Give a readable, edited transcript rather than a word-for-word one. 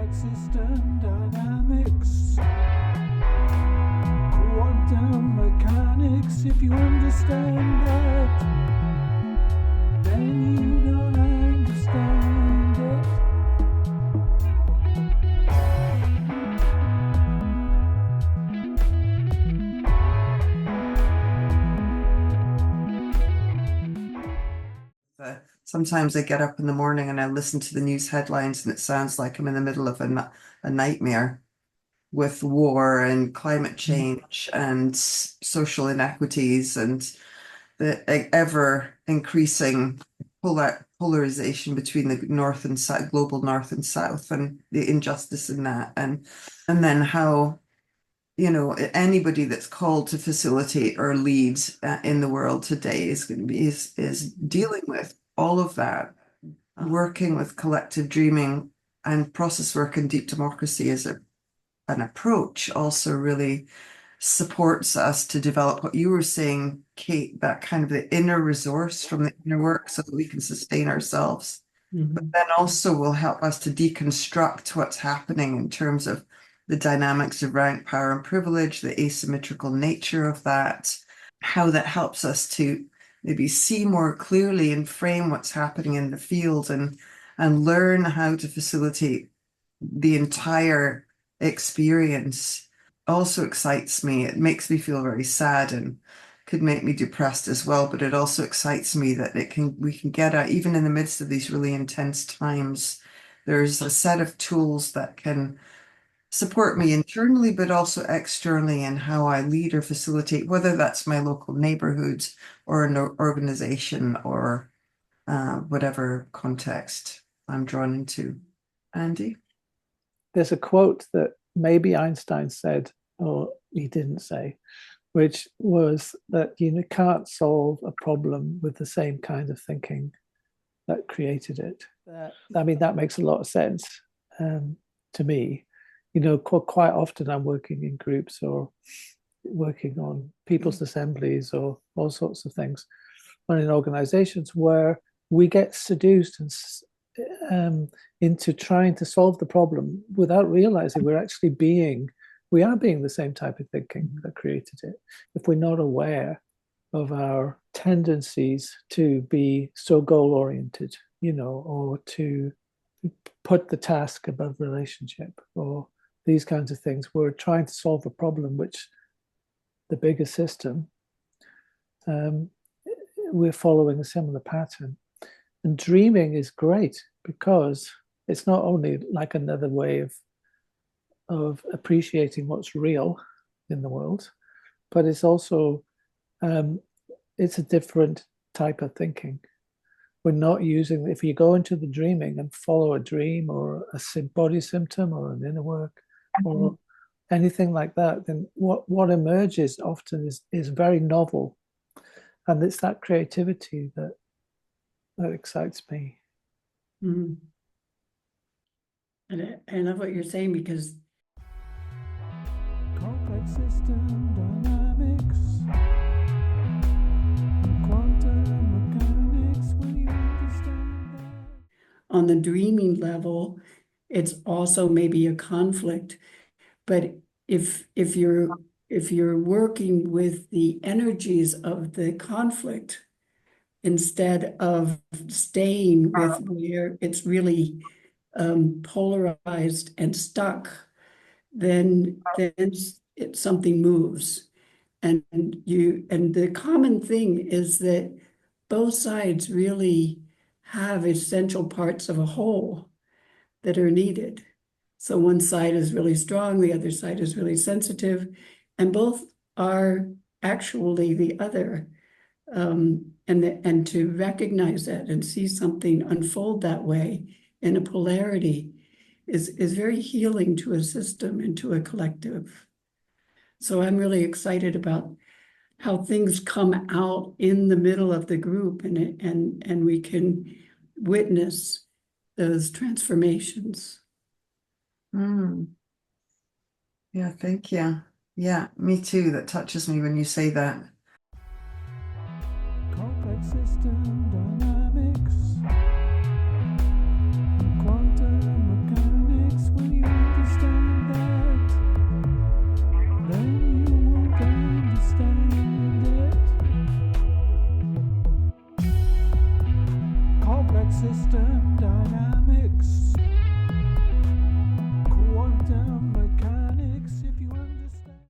complex system dynamics, quantum mechanics. If you understand that, then you don't understand it. Sometimes I get up in the morning and I listen to the news headlines and it sounds like I'm in the middle of a nightmare with war and climate change and social inequities and the ever increasing polarization between the north and south, global north and south, and the injustice in that, and then how, you know, anybody that's called to facilitate or lead in the world today is going to be is dealing with all of that. Working with collective dreaming and process work and deep democracy as an approach also really supports us to develop what you were saying, Kate, that kind of the inner resource from the inner work so that we can sustain ourselves. But then also will help us to deconstruct what's happening in terms of the dynamics of rank, power, and privilege, the asymmetrical nature of that, how that helps us to maybe see more clearly and frame what's happening in the field and learn how to facilitate the entire experience. Also excites me. It makes me feel very sad and could make me depressed as well, but it also excites me that we can get out, even in the midst of these really intense times, there's a set of tools that can support me internally, but also externally in how I lead or facilitate, whether that's my local neighborhood or an organization or whatever context I'm drawn into. Andy? There's a quote that maybe Einstein said, or he didn't say, which was that you can't solve a problem with the same kind of thinking that created it. I mean, that makes a lot of sense to me. You know, quite often I'm working in groups or working on people's assemblies or all sorts of things, or in organizations where we get seduced and into trying to solve the problem without realizing we are being the same type of thinking that created it. If we're not aware of our tendencies to be so goal-oriented, you know, or to put the task above relationship, or these kinds of things, we're trying to solve a problem which the bigger system, we're following a similar pattern. And dreaming is great because it's not only like another way of appreciating what's real in the world, but it's also, it's a different type of thinking. We're not using, if you go into the dreaming and follow a dream or a body symptom or an inner work or anything like that, then what emerges often is very novel. And it's that creativity that excites me. And I love what you're saying, because Complex system dynamics, quantum mechanics. When you understand that, on the dreaming level, it's also maybe a conflict. But if you're working with the energies of the conflict instead of staying with where it's really polarized and stuck, then something moves. And the common thing is that both sides really have essential parts of a whole that are needed. So one side is really strong, the other side is really sensitive, and both are actually the other. And to recognize that and see something unfold that way in a polarity is very healing to a system and to a collective. So I'm really excited about how things come out in the middle of the group, and we can witness those transformations. Yeah, thank you. Yeah, me too. That touches me when you say that. complex system dynamics, quantum mechanics. When you system dynamics.